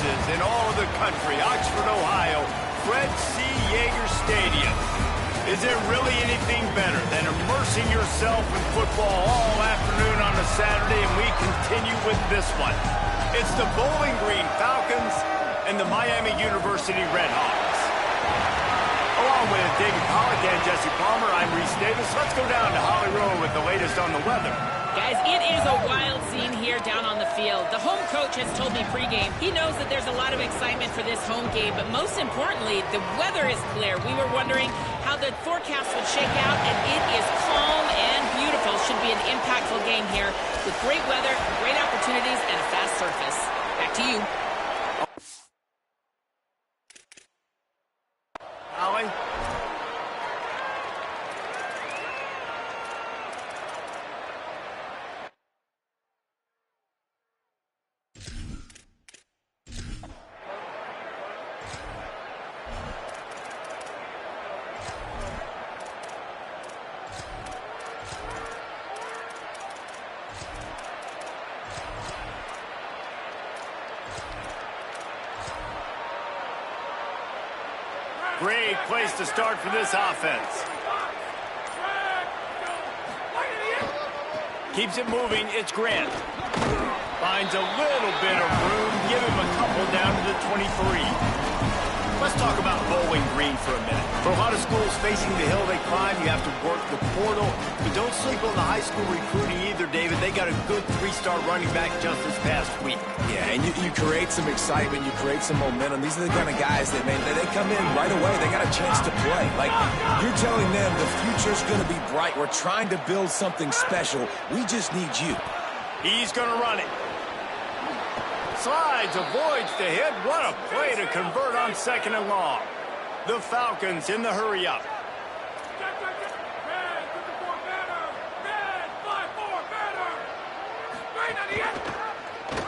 places in all of the country, Oxford, Ohio, Fred C. Yeager Stadium. Is there really anything better than immersing yourself in football all afternoon on a Saturday, and we continue with this one. It's the Bowling Green Falcons and the Miami University Redhawks. Along with David Pollack and Jesse Palmer, I'm Reese Davis. Let's go down to Holly Rowe with the latest on the weather. Guys, it is a wild scene here down on the field. The home coach has told me pregame he knows that there's a lot of excitement for this home game, but most importantly, the weather is clear. We were wondering how the forecast would shake out, and it is calm and beautiful. Should be an impactful game here with great weather, great opportunities, and a fast surface. Back to you. Holly? Great place to start for this offense. Keeps it moving, it's Grant. Finds a little bit of room, give him a couple down to the 23. Let's talk about Bowling Green for a minute. For a lot of schools facing the hill they climb, you have to work the portal. But don't sleep on the high school recruiting either, David. They got a good three-star running back just this past week. Yeah, and you create some excitement, you create some momentum. These are the kind of guys that, man, they come in right away. They got a chance to play. Like, you're telling them the future's going to be bright. We're trying to build something special. We just need you. He's going to run it. Slides, avoids the hit. What a play to convert on 2nd and long. The Falcons in the hurry-up.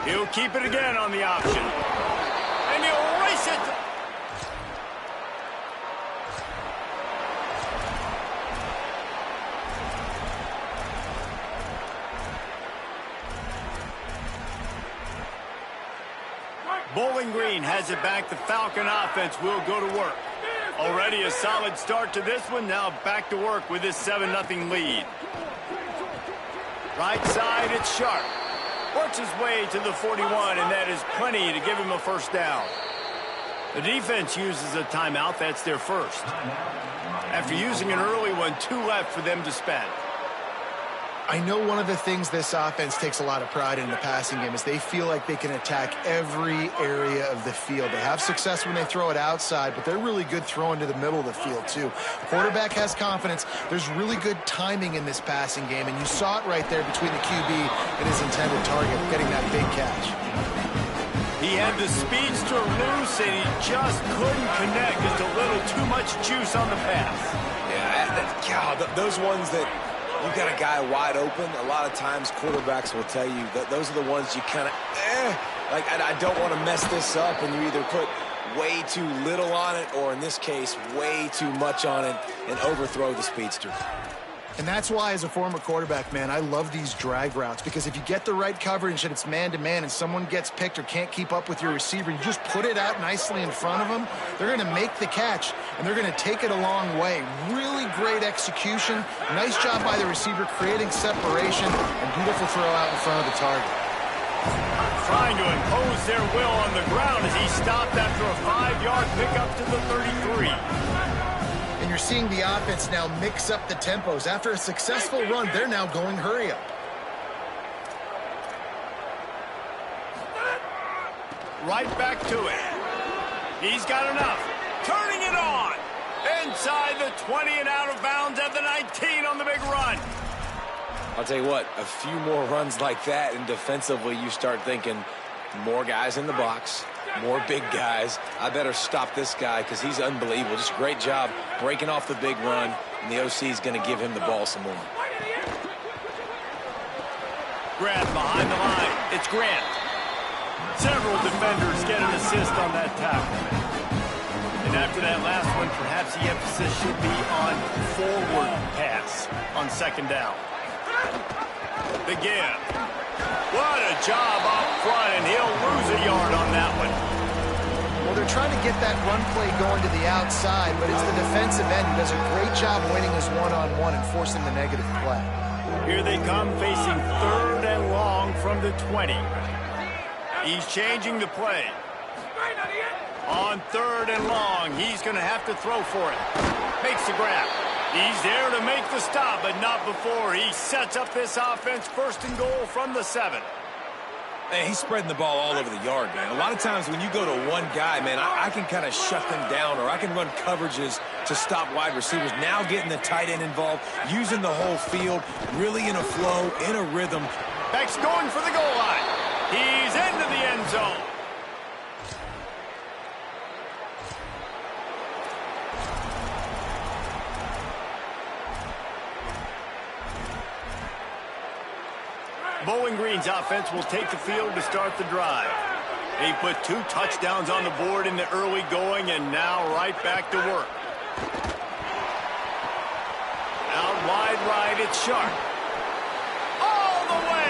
He'll keep it again on the option. And he'll race it. Bowling Green has it back. The Falcon offense will go to work. Already a solid start to this one. Now back to work with this 7-0 lead. Right side, it's Sharp. Works his way to the 41, and that is plenty to give him a first down. The defense uses a timeout. That's their first. After using an early one, 2 left for them to spend. I know one of the things this offense takes a lot of pride in the passing game is they feel like they can attack every area of the field. They have success when they throw it outside, but they're really good throwing to the middle of the field, too. Quarterback has confidence. There's really good timing in this passing game, and you saw it right there between the QB and his intended target, getting that big catch. He had the speedster loose, and he just couldn't connect. Just a little too much juice on the pass. Yeah, those ones that you got a guy wide open, a lot of times quarterbacks will tell you that those are the ones you kind of, like, I don't want to mess this up, and you either put way too little on it or, in this case, way too much on it and overthrow the speedster. And that's why, as a former quarterback, man, I love these drag routes, because if you get the right coverage and it's man-to-man and someone gets picked or can't keep up with your receiver, you just put it out nicely in front of them, they're going to make the catch, and they're going to take it a long way. Really great execution. Nice job by the receiver creating separation, and beautiful throw out in front of the target. Trying to impose their will on the ground as he stopped after a 5-yard pickup to the 33. And you're seeing the offense now mix up the tempos. After a successful run, they're now going hurry up. Right back to it. He's got enough. Turning it on. Inside the 20 and out of bounds at the 19 on the big run. I'll tell you what, a few more runs like that, and defensively you start thinking more guys in the box. More big guys. I better stop this guy because he's unbelievable. Just a great job breaking off the big run, and the OC is going to give him the ball some more. Grab behind the line. It's Grant. Several defenders get an assist on that tackle. And after that last one, perhaps the emphasis should be on forward pass on 2nd down. The give. What a job up front, and he'll lose a yard on that one. they're trying to get that run play going to the outside, but it's the defensive end who does a great job winning his one-on-one and forcing the negative play. Here they come facing 3rd and long from the 20. He's changing the play. On 3rd and long, he's going to have to throw for it. Makes the grab. He's there to make the stop, but not before he sets up this offense 1st and goal from the 7. Man, he's spreading the ball all over the yard, man. A lot of times when you go to one guy, man, I can kind of shut them down, or I can run coverages to stop wide receivers. Now getting the tight end involved, using the whole field, really in a flow, in a rhythm. Beck's going for the goal line. He's into the end zone. Bowling Green's offense will take the field to start the drive. They put 2 touchdowns on the board in the early going, and now right back to work. Out wide right, it's Sharp. All the way!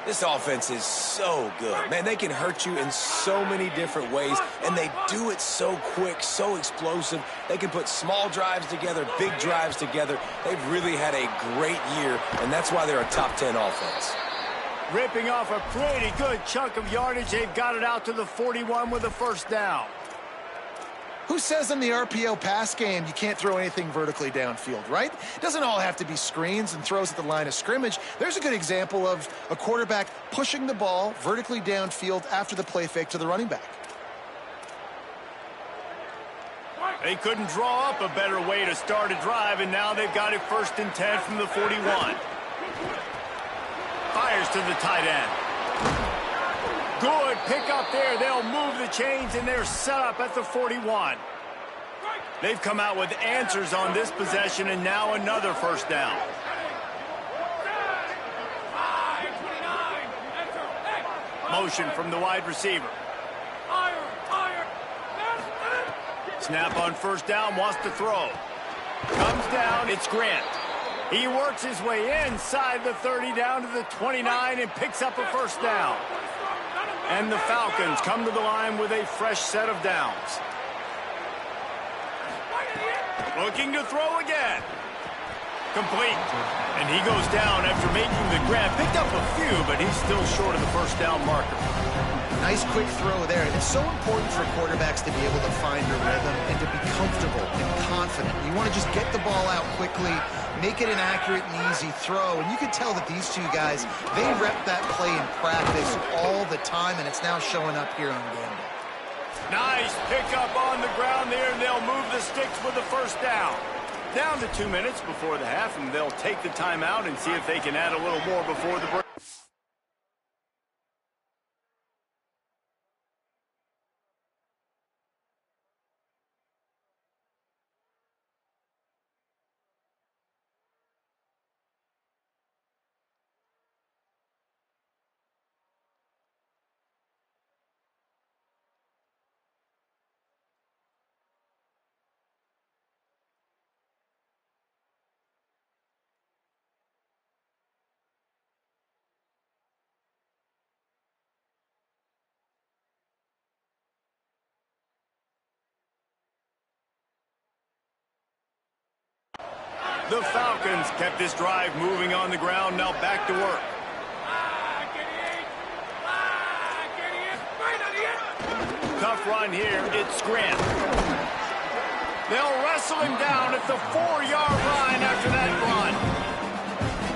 This offense is so good. Man, they can hurt you in so many different ways, and they do it so quick, so explosive. They can put small drives together, big drives together. They've really had a great year, and that's why they're a top 10 offense. Ripping off a pretty good chunk of yardage. They've got it out to the 41 with a 1st down. Who says in the RPO pass game you can't throw anything vertically downfield, right? It doesn't all have to be screens and throws at the line of scrimmage. There's a good example of a quarterback pushing the ball vertically downfield after the play fake to the running back. They couldn't draw up a better way to start a drive, and now they've got it 1st and 10 from the 41. Fires to the tight end. Good pick up there. They'll move the chains, and they're set up at the 41. They've come out with answers on this possession, and now another 1st down. Motion from the wide receiver. Snap on 1st down, wants to throw. Comes down, it's Grant. He works his way inside the 30 down to the 29 and picks up a 1st down. And the Falcons come to the line with a fresh set of downs. Looking to throw again. Complete. And he goes down after making the grab. Picked up a few, but he's still short of the 1st down marker. Nice quick throw there. And it's so important for quarterbacks to be able to find a rhythm and to be comfortable and confident. You want to just get the ball out quickly, make it an accurate and easy throw. And you can tell that these 2 guys, they rep that play in practice all the time, and it's now showing up here on game day. Nice pickup on the ground there, and they'll move the sticks with the 1st down. Down to 2 minutes before the half, and they'll take the timeout and see if they can add a little more before the break. The Falcons kept this drive moving on the ground, now back to work. Tough run here, it's Grant. They'll wrestle him down at the 4-yard line after that run.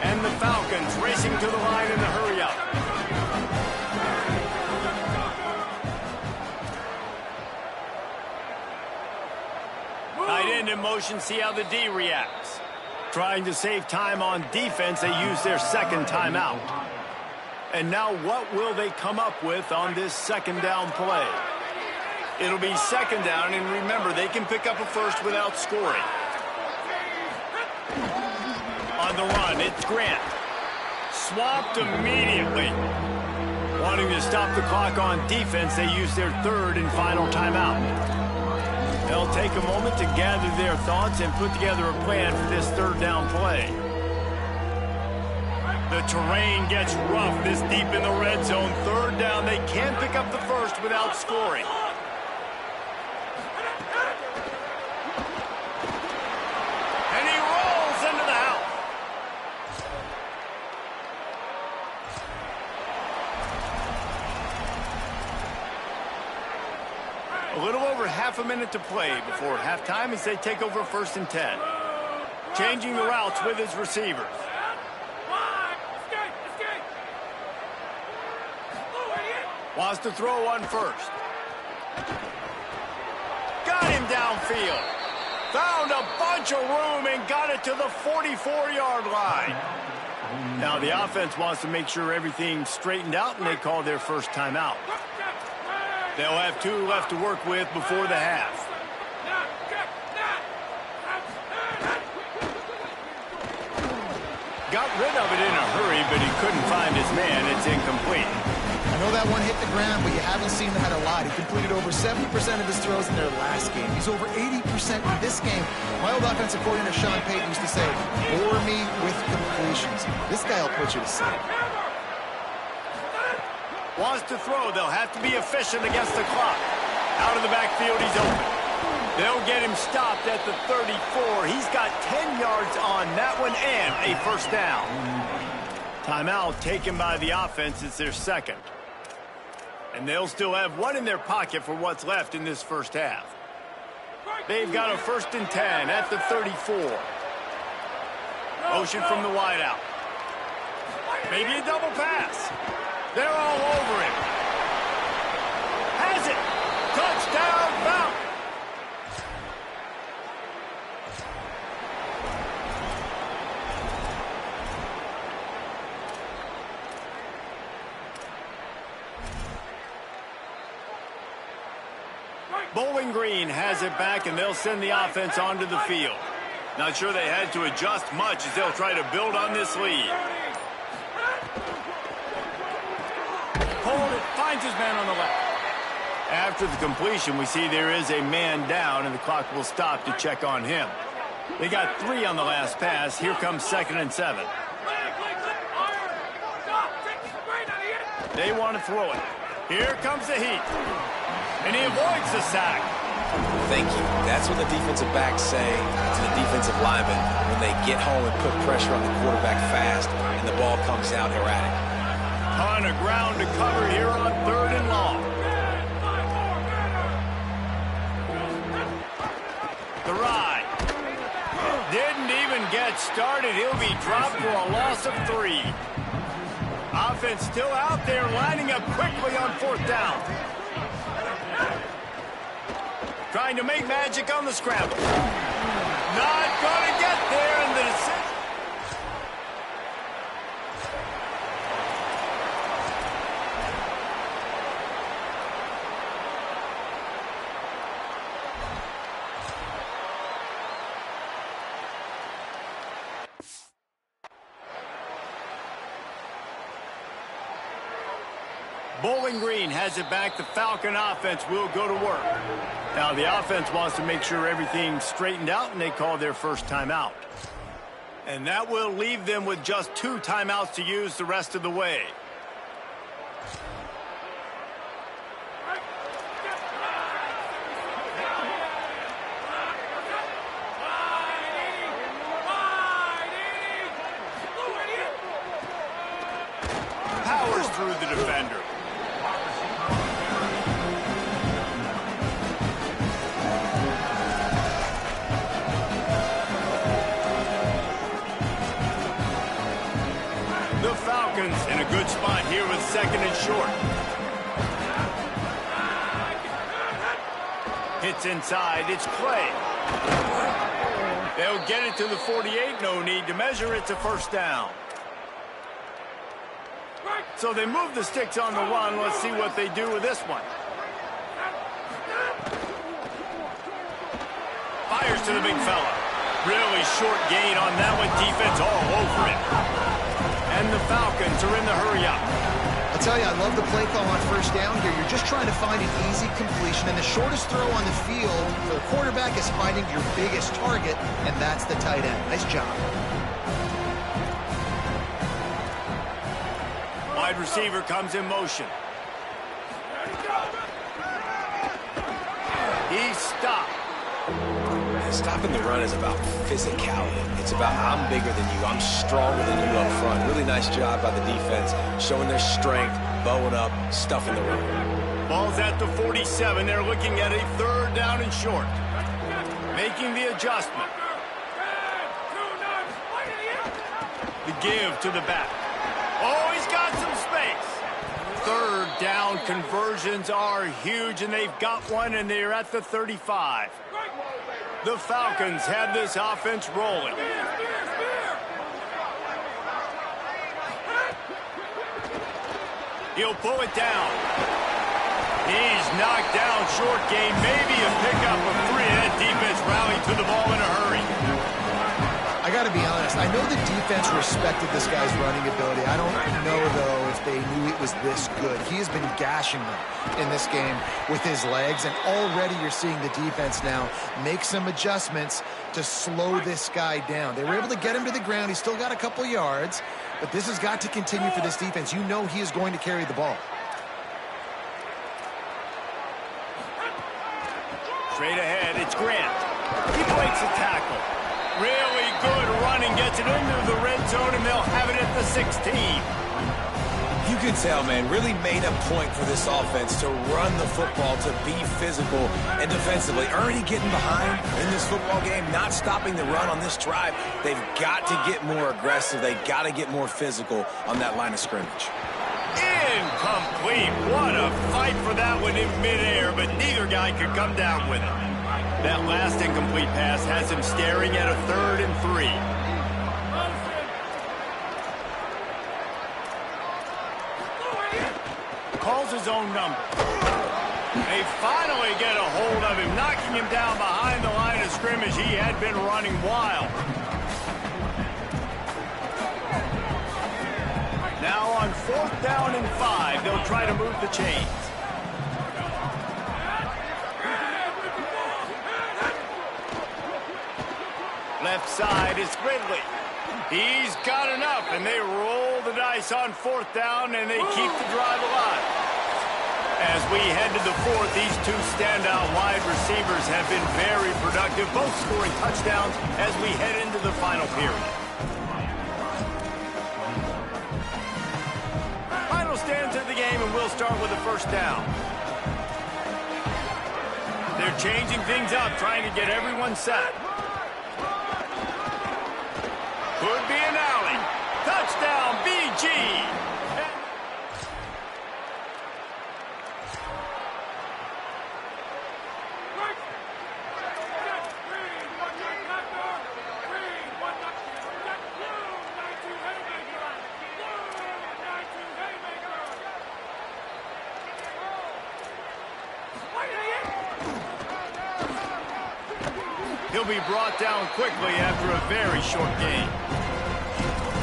And the Falcons racing to the line in the hurry-up. Tight end in motion, see how the D reacts. Trying to save time on defense, they use their 2nd timeout. And now what will they come up with on this 2nd down play? It'll be 2nd down, and remember, they can pick up a 1st without scoring. On the run, it's Grant. Swapped immediately. Wanting to stop the clock on defense, they use their 3rd and final timeout. They'll take a moment to gather their thoughts and put together a plan for this 3rd down play. The terrain gets rough this deep in the red zone. Third down, they can't pick up the first without scoring. And he rolls into the house. A little over half a minute to play before halftime as they take over 1st and 10. Changing the routes with his receivers. Wants to throw on first. Got him downfield. Found a bunch of room and got it to the 44-yard line. Now the offense wants to make sure everything's straightened out, and they call their first timeout. They'll have 2 left to work with before the half. Got rid of it in a hurry, but he couldn't find his man. It's incomplete. I know that one hit the ground, but you haven't seen that a lot. He completed over 70% of his throws in their last game. He's over 80% in this game. My old offensive coordinator, Sean Payton, used to say, bore me with completions. This guy will put you to sleep. Wants to throw. They'll have to be efficient against the clock. Out of the backfield, he's open. They'll get him stopped at the 34. He's got 10 yards on that one and a first down. Timeout taken by the offense. It's their second. And they'll still have 1 in their pocket for what's left in this first half. They've got a 1st and 10 at the 34. Motion from the wideout. Maybe a double pass. They're all over him. Has it. Touchdown, Falcons. Bowling Green has it back, and they'll send the offense onto the field. Not sure they had to adjust much as they'll try to build on this lead. Hold it, finds his man on the left. After the completion, we see there is a man down, and the clock will stop to check on him. They got 3 on the last pass. Here comes 2nd and 7. They want to throw it. Here comes the heat. And he avoids the sack. Thank you. That's what the defensive backs say to the defensive linemen when they get home and put pressure on the quarterback fast and the ball comes out erratic. Ton of ground to cover here on 3rd and long. The ride. Didn't even get started. He'll be dropped for a loss of 3. Offense still out there lining up quickly on 4th down. Trying to make magic on the scramble. Not going to get there in the decision. Bowling Green has it back. The Falcon offense will go to work. Now the offense wants to make sure everything's straightened out, and they call their first timeout. And that will leave them with just 2 timeouts to use the rest of the way. Powers through the defender. Falcons in a good spot here with 2nd and short. Hits inside. It's Clay. They'll get it to the 48. No need to measure. It's a first down. So they move the sticks on the run. Let's see what they do with this one. Fires to the big fella. Really short gain on that one. Defense all over it. And the Falcons are in the hurry-up. I tell you, I love the play call on 1st down here. You're just trying to find an easy completion, and the shortest throw on the field for the quarterback is finding your biggest target, and that's the tight end. Nice job. Wide receiver comes in motion. He's stopped. Stopping the run is about physicality. It's about I'm bigger than you, I'm stronger than you up front. Really nice job by the defense, showing their strength, bowing up, stuffing the run. Ball's at the 47. They're looking at a 3rd down and short. Making the adjustment. The give to the back. Oh, he's got some space. 3rd down conversions are huge, and they've got one, and they're at the 35. The Falcons have this offense rolling. He'll pull it down. He's knocked down short gain, maybe a pickup of 3. That defense rallied to the ball in a hurry. I got to be honest. I know the defense respected this guy's running ability. I don't know, though, if they knew it was this good. He has been gashing them in this game with his legs, and already you're seeing the defense now make some adjustments to slow this guy down. They were able to get him to the ground. He's still got a couple yards, but this has got to continue for this defense. You know he is going to carry the ball. Straight ahead, it's Grant. He breaks a tackle. Really good running, gets it into the red zone, and they'll have it at the 16. You can tell, man, really made a point for this offense to run the football, to be physical and defensively. Already getting behind in this football game, not stopping the run on this drive. They've got to get more aggressive. They've got to get more physical on that line of scrimmage. Incomplete. What a fight for that one in midair, but neither guy could come down with it. That last incomplete pass has him staring at a 3rd and 3. Calls his own number. They finally get a hold of him, knocking him down behind the line of scrimmage. He had been running wild. Now on 4th down and 5, they'll try to move the chains. Left side is Ridley. He's got enough, and they roll the dice on 4th down, and they keep the drive alive. As we head to the 4th, these 2 standout wide receivers have been very productive, both scoring touchdowns as we head into the final period. Final stands of the game, and we'll start with the 1st down. They're changing things up, trying to get everyone set. Could be an alley. Touchdown, BG. He'll be brought down quickly after a very short game.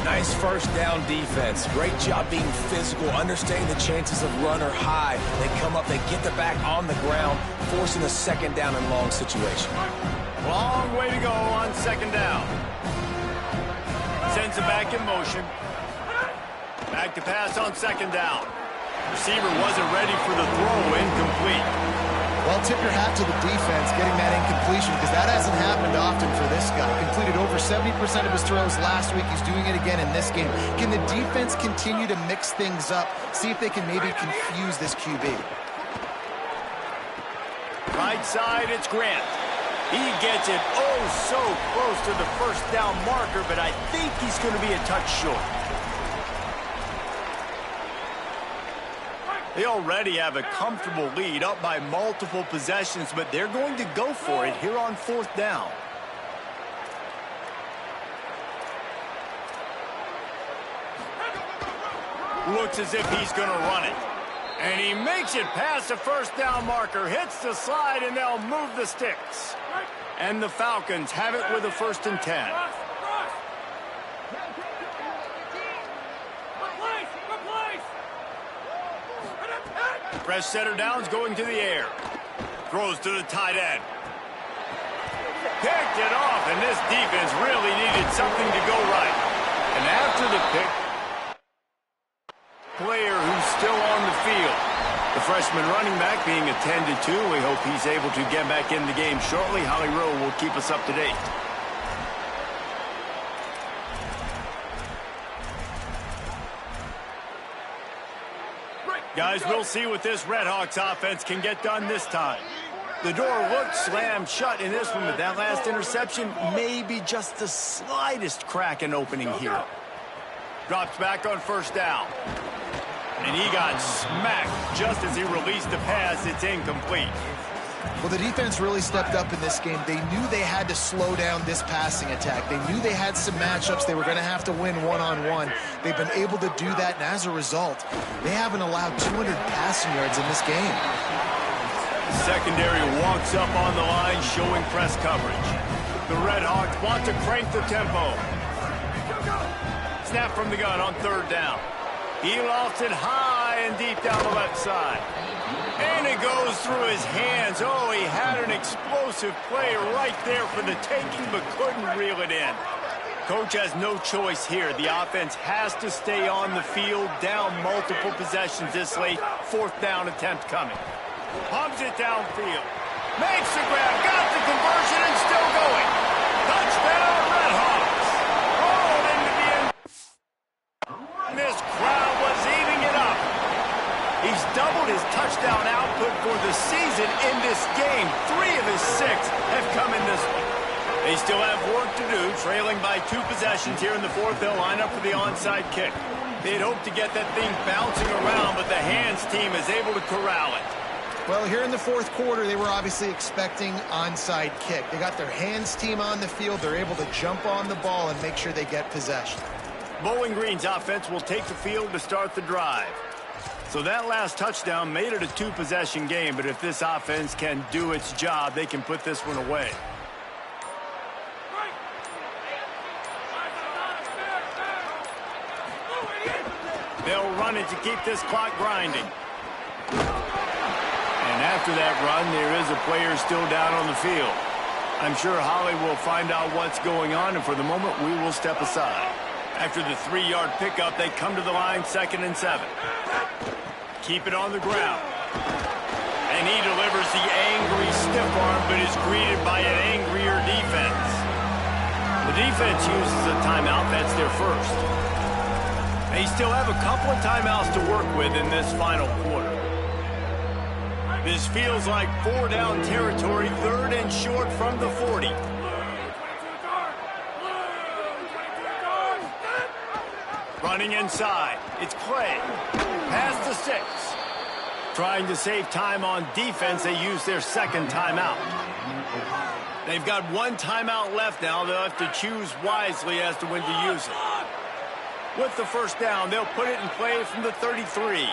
Nice 1st down defense. Great job being physical, understanding the chances of run are high. They come up, they get the back on the ground, forcing a 2nd down and long situation. Long way to go on 2nd down. Sends it back in motion. Back to pass on 2nd down. Receiver wasn't ready for the throw, incomplete. Well, tip your hat to the defense getting that incompletion, because that hasn't happened often for this guy. Completed over 70% of his throws last week. He's doing it again in this game. Can the defense continue to mix things up? See if they can maybe confuse this QB. Right side, it's Grant. He gets it oh so close to the 1st down marker, but I think he's going to be a touch short. They already have a comfortable lead, up by multiple possessions, but they're going to go for it here on 4th down. Looks as if he's going to run it. And he makes it past the 1st down marker, hits the slide, and they'll move the sticks. And the Falcons have it with a 1st and 10. Fresh setter downs going to the air. Throws to the tight end. Picked it off, and this defense really needed something to go right. And after the pick, player who's still on the field. The freshman running back being attended to. We hope he's able to get back in the game shortly. Holly Rowe will keep us up to date. Guys, we'll see what this Redhawks offense can get done this time. The door looked slammed shut in this one, but that last interception may be just the slightest crack in opening here. Drops back on first down. And he got smacked just as he released the pass. It's incomplete. Well, the defense really stepped up in this game. They knew they had to slow down this passing attack. They knew they had some matchups they were going to have to win one-on-one. They've been able to do that, and as a result, they haven't allowed 200 passing yards in this game. Secondary walks up on the line, showing press coverage. The Redhawks want to crank the tempo. Snap from the gun on third down. He lofts it high and deep down the left side. And it goes through his hands. Oh, he had an explosive play right there for the taking, but couldn't reel it in. Coach has no choice here. The offense has to stay on the field, down multiple possessions this late. Fourth down attempt coming. Pumps it downfield. Makes the grab, got the conversion, and still going. Touchdown, Redhawks. Rolled into the end. This crowd was eating it up. He's doubled his touchdown output for the season in this game. 3 of his 6 have come in this one. They still have work to do, trailing by 2 possessions here in the fourth. They'll line up for the onside kick. They'd hoped to get that thing bouncing around, but the hands team is able to corral it. Well, here in the fourth quarter, they were obviously expecting onside kick. They got their hands team on the field. They're able to jump on the ball and make sure they get possession. Bowling Green's offense will take the field to start the drive. So that last touchdown made it a 2-possession game, but if this offense can do its job, they can put this one away. They'll run it to keep this clock grinding. And after that run, there is a player still down on the field. I'm sure Holly will find out what's going on, and for the moment, we will step aside. After the 3-yard pickup, they come to the line, 2nd and 7. Keep it on the ground. And he delivers the angry stiff arm, but is greeted by an angrier defense. The defense uses a timeout. That's their first. They still have a couple of timeouts to work with in this final quarter. This feels like 4-down territory, 3rd and short from the 40. Running inside. It's Clay. Past the 6. Trying to save time on defense, they use their 2nd timeout. They've got 1 timeout left now. They'll have to choose wisely as to when to use it. With the first down, they'll put it in play from the 33.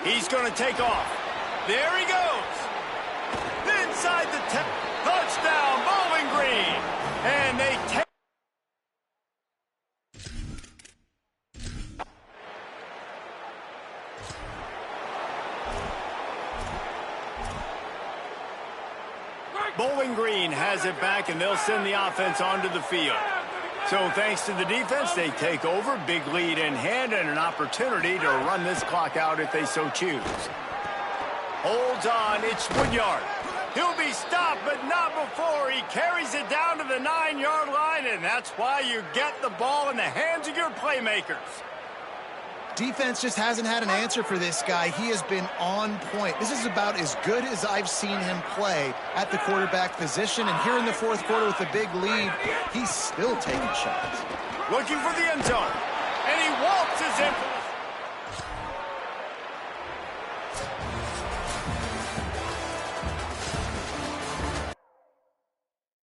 He's going to take off. There he goes. Inside the touchdown, Bowling Green. And they take. Bowling Green has it back, and they'll send the offense onto the field. So thanks to the defense, they take over, big lead in hand, and an opportunity to run this clock out if they so choose. Holds on, it's Woodyard. He'll be stopped, but not before. He carries it down to the 9-yard line, and that's why you get the ball in the hands of your playmakers. Defense just hasn't had an answer for this guy. He has been on point. This is about as good as I've seen him play at the quarterback position. And here in the fourth quarter with a big lead, he's still taking shots. Looking for the end zone. And he waltzes in.